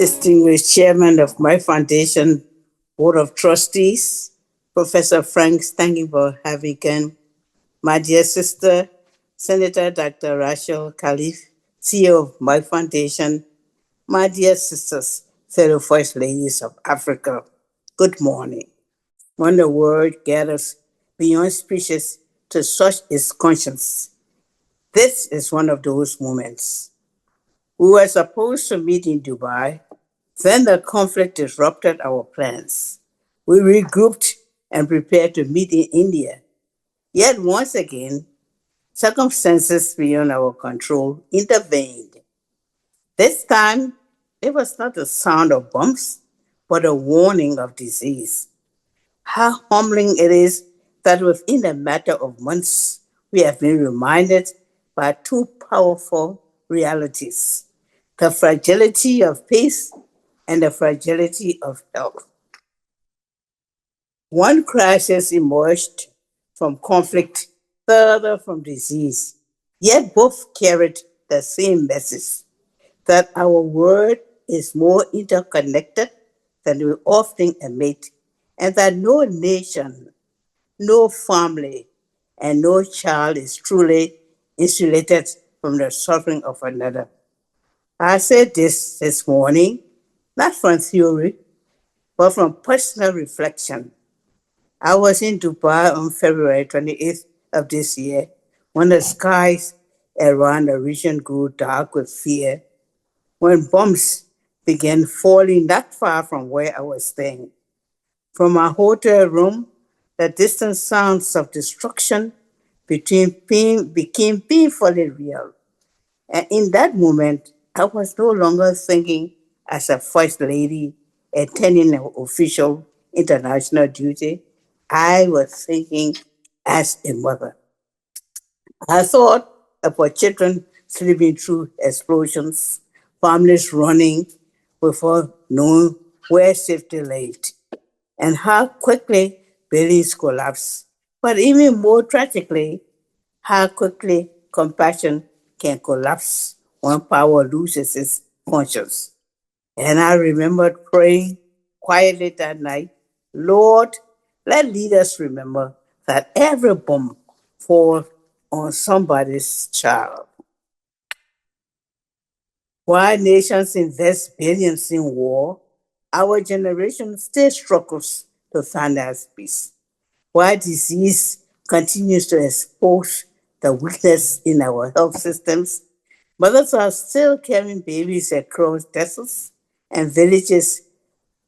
distinguished chairman of my foundation board of trustees, Professor Frank, thank you for having me. My dear sister, Senator Dr. Rasha Kelej, CEO of my foundation, my dear sisters, fellow First Ladies of Africa, good morning. When the world gathers beyond speeches to search its conscience, this is one of those moments. We were supposed to meet in Dubai. Then the conflict disrupted our plans. We regrouped and prepared to meet in India. Yet once again, circumstances beyond our control intervened. This time, it was not the sound of bombs, but a warning of disease. How humbling it is that within a matter of months, we have been reminded by two powerful realities: the fragility of peace and the fragility of health. One crisis emerged from conflict, the other from disease, yet both carried the same message: that our world is more interconnected than we often admit, and that no nation, no family, and no child is truly insulated from the suffering of another. I said this morning, not from theory, but from personal reflection. I was in Dubai on February 28th of this year when the skies around the region grew dark with fear, when bombs began falling not far from where I was staying. From my hotel room, the distant sounds of destruction became painfully real. And in that moment, I was no longer thinking as a first lady attending an official international duty. I was thinking as a mother. I thought about children sleeping through explosions, families running before knowing where safety lay, and how quickly buildings collapse. But even more tragically, how quickly compassion can collapse when power loses its conscience. And I remembered praying quietly that night, Lord, let leaders remember that every bomb falls on somebody's child. While nations invest billions in war, our generation still struggles to find that peace. While disease continues to expose the weakness in our health systems, mothers are still carrying babies across deserts and villages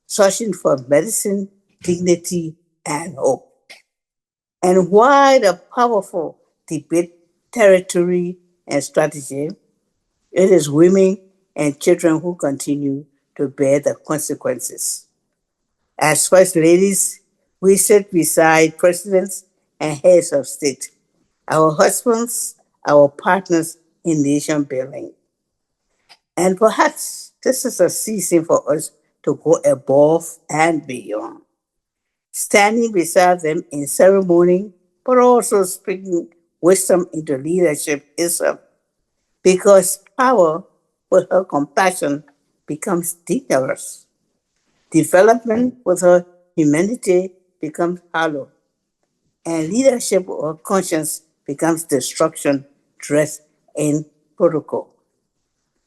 searching for medicine, dignity, and hope. And while the powerful debate territory and strategy, it is women and children who continue to bear the consequences. As First Ladies, we sit beside presidents and heads of state, our husbands, our partners in nation building. And perhaps this is a season for us to go above and beyond, standing beside them in ceremony, but also speaking wisdom into leadership itself, because power without compassion becomes dangerous. Development without humanity becomes hollow, and leadership without conscience becomes destruction dressed in protocol.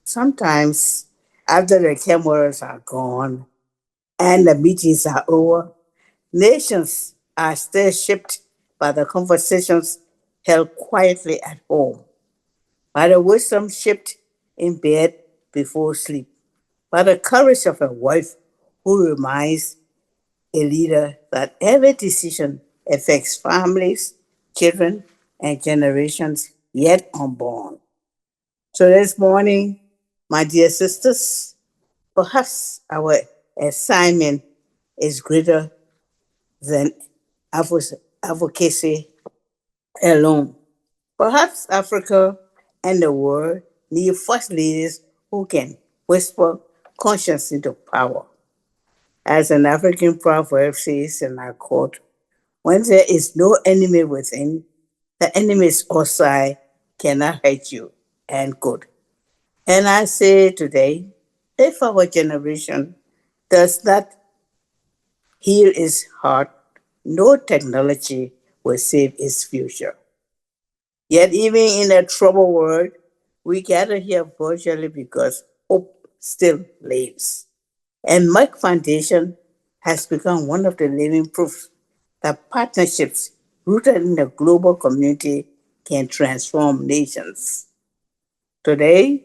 Sometimes, after the cameras are gone and the meetings are over, nations are still shaped by the conversations held quietly at home, by the wisdom shaped in bed before sleep, by the courage of a wife who reminds a leader that every decision affects families, children, and generations yet unborn. So this morning, my dear sisters, perhaps our assignment is greater than advocacy alone. Perhaps Africa and the world need first leaders who can whisper conscience into power. As an African proverb says, and I quote, when there is no enemy within, the enemies outside cannot hurt you. And good. And I say today, If our generation does not heal its heart, no technology will save its future. Yet, even in a troubled world, we gather here virtually because hope still lives. And Merck Foundation has become one of the living proofs that partnerships rooted in the global community can transform nations. Today,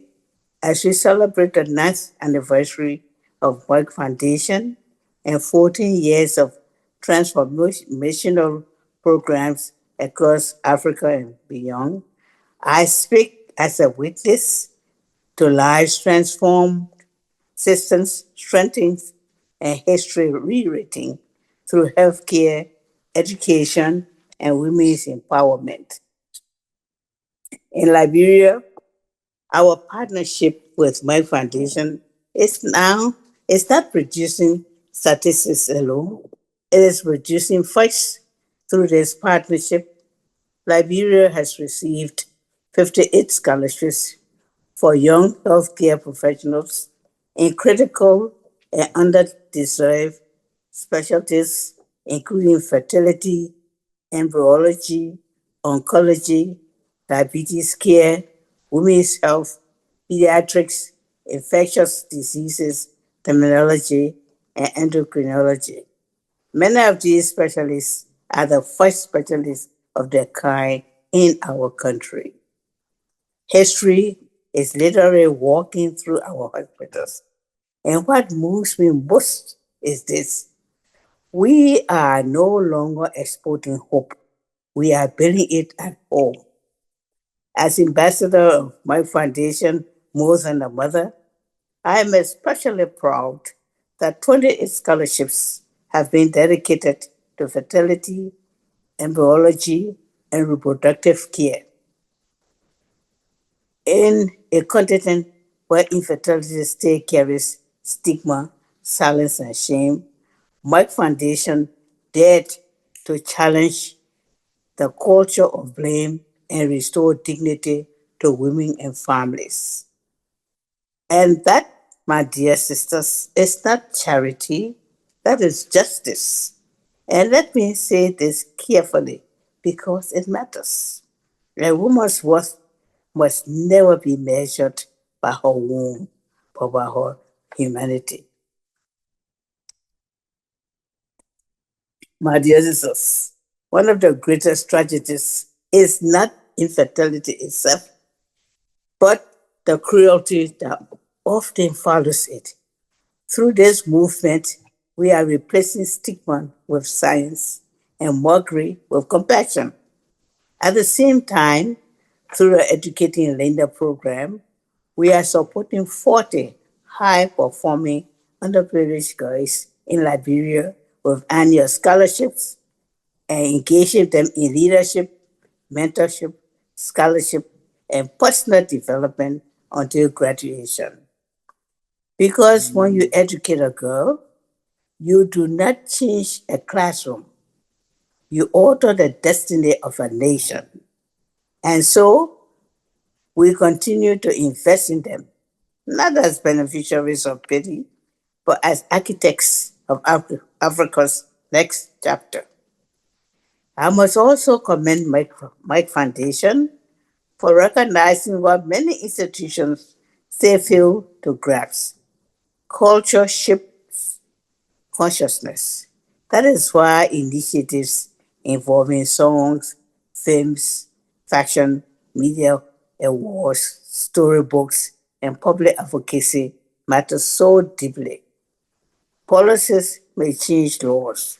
as we celebrate the ninth anniversary of Merck Foundation and 14 years of transformational programs across Africa and beyond, I speak as a witness to lives transformed, systems strengthened, and history rewritten through healthcare, education, and women's empowerment. In Liberia, our partnership with My Foundation is now is not producing statistics alone. It is producing facts. Through this partnership, Liberia has received 58 scholarships for young healthcare professionals in critical and underdeserved specialties, including fertility, embryology, oncology, diabetes care, women's health, pediatrics, infectious diseases, dermatology, and endocrinology. Many of these specialists are the first specialists of their kind in our country. History is literally walking through our hospitals. And what moves me most is this: we are no longer exporting hope, we are building it at home. As ambassador of my foundation, More Than a Mother, I am especially proud that 28 scholarships have been dedicated to fertility, embryology, and reproductive care. In a continent where infertility still carries stigma, silence, and shame, my foundation dared to challenge the culture of blame and restore dignity to women and families. And that, my dear sisters, is not charity, that is justice. And let me say this carefully because it matters. A woman's worth must never be measured by her womb, but by her humanity. My dear sisters, one of the greatest tragedies is not infertility itself, but the cruelty that often follows it. Through this movement, we are replacing stigma with science and mockery with compassion. At the same time, through the Educating Linda program, we are supporting 40 high performing underprivileged girls in Liberia with annual scholarships and engaging them in leadership, mentorship, scholarship, and personal development until graduation. Because when you educate a girl, you do not change a classroom, you alter the destiny of a nation. And so we continue to invest in them, not as beneficiaries of pity, but as architects of Africa's next chapter. I must also commend Mike Foundation for recognizing what many institutions still fail to grasp. Culture shapes consciousness. That is why initiatives involving songs, films, fashion, media awards, storybooks, and public advocacy matter so deeply. Policies may change laws,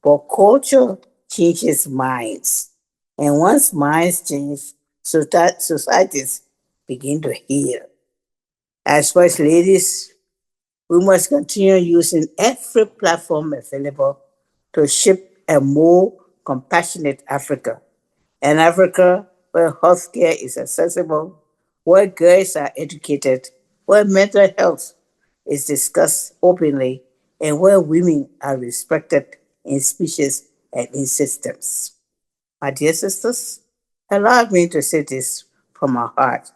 but culture changes minds. And once minds change, societies begin to heal. As first ladies, we must continue using every platform available to shape a more compassionate Africa. An Africa where healthcare is accessible, where girls are educated, where mental health is discussed openly, and where women are respected in speeches and in systems. My dear sisters, allow me to say this from my heart.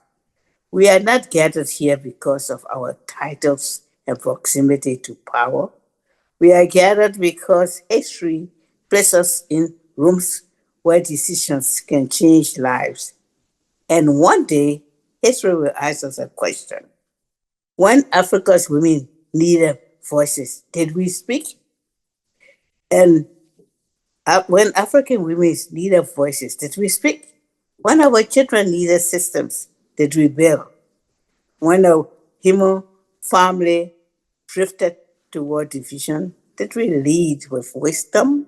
We are not gathered here because of our titles and proximity to power. We are gathered because history places us in rooms where decisions can change lives. And one day, history will ask us a question. When Africa's women needed voices, did we speak? And when African women needed voices, did we speak? When our children needed systems, did we build? When a human family drifted toward division, did we lead with wisdom?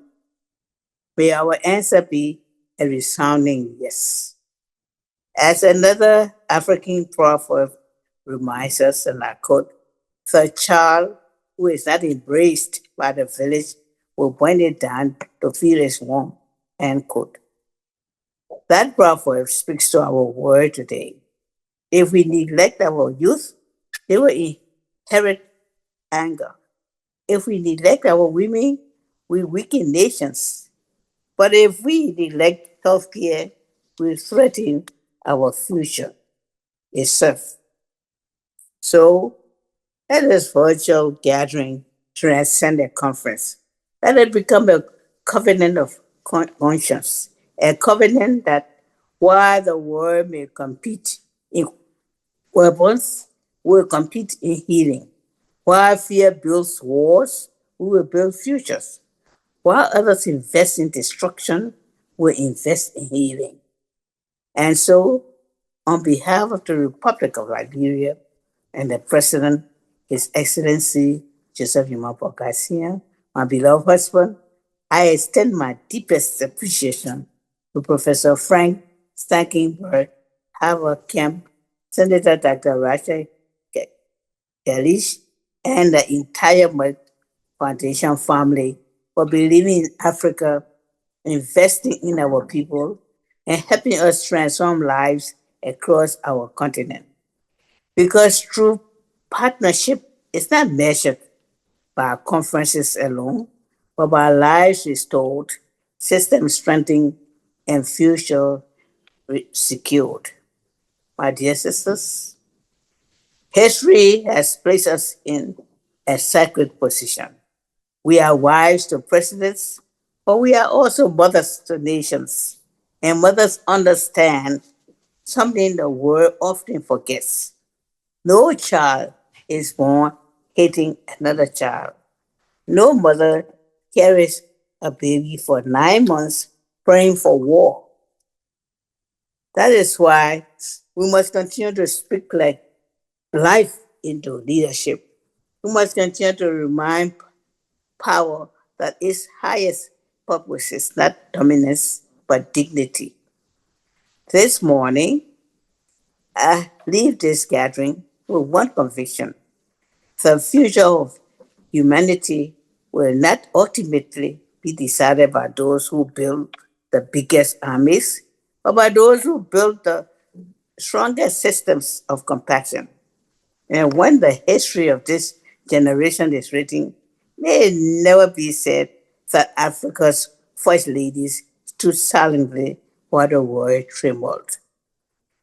May our answer be a resounding yes. As another African proverb reminds us, and I quote, the child who is not embraced by the village will burn it down to feel its warmth, end quote. That proverb speaks to our world today. If we neglect our youth, they will inherit anger. If we neglect our women, we weaken nations. But if we neglect healthcare, we threaten our future itself. So let this virtual gathering transcend a conference. Let it become a covenant of conscience, a covenant that while the world may compete in weapons, we will compete in healing. While fear builds wars, we will build futures. While others invest in destruction, we invest in healing. And so, on behalf of the Republic of Liberia and the President, His Excellency Joseph Jomapo Garcia, my beloved husband, I extend my deepest appreciation to Professor Frank Stankenberg, Harvard Kemp, Senator Dr. Rasha Kelej, and the entire Merck Foundation family for believing in Africa, investing in our people, and helping us transform lives across our continent. Because true partnership is not measured by conferences alone, but by lives restored, systems strengthened, and future secured. My dear sisters, history has placed us in a sacred position. We are wives to presidents, but we are also mothers to nations. And mothers understand something the world often forgets. No child is born hating another child. No mother carries a baby for 9 months praying for war. That is why we must continue to speak like life into leadership. We must continue to remind power that its highest purpose is not dominance but dignity. This morning, I leave this gathering with one conviction. The future of humanity will not ultimately be decided by those who build the biggest armies, but by those who build the strongest systems of compassion. And when the history of this generation is written, may it never be said that Africa's first ladies stood silently while the world trembled.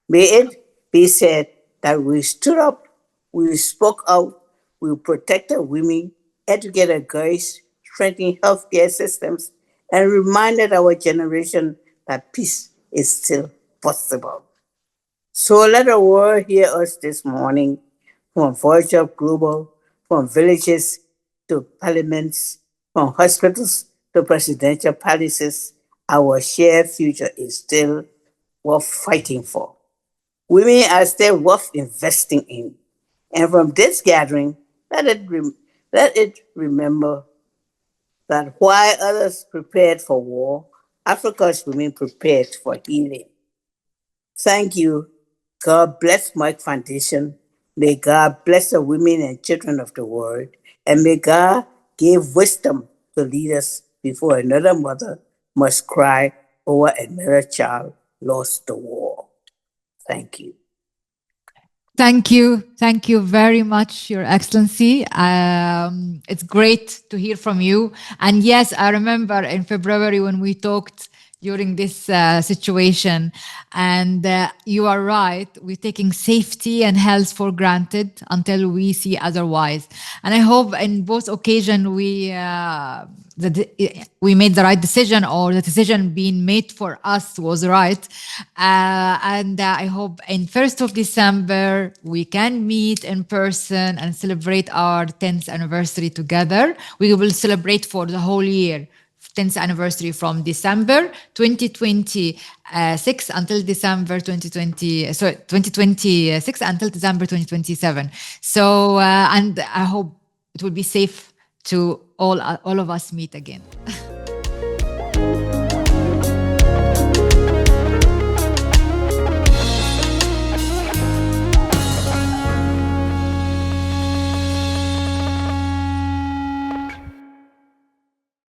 May it be said that we stood up, we spoke out, we protected women, educated girls, strengthened healthcare systems, and reminded our generation that peace is still possible. So let the world hear us this morning from Voice of Global, from villages to parliaments, from hospitals to presidential palaces. Our shared future is still worth fighting for. Women are still worth investing in. And from this gathering, let it remember that while others prepared for war, Africa's women prepared for healing. Thank you. God bless Merck Foundation. May God bless the women and children of the world. And may God give wisdom to leaders before another mother must cry over another child lost to war. Thank you. Thank you. Thank you very much, Your Excellency. It's great to hear from you. And yes, I remember in February when we talked during this situation. And you are right, we're taking safety and health for granted until we see otherwise. And I hope in both occasions we made the right decision, or the decision being made for us was right. And I hope in 1st of December we can meet in person and celebrate our 10th anniversary together. We will celebrate for the whole year. 10th anniversary from December 2026 until December 2020, sorry, 2026 until December 2027. So, and I hope it will be safe to all of us meet again.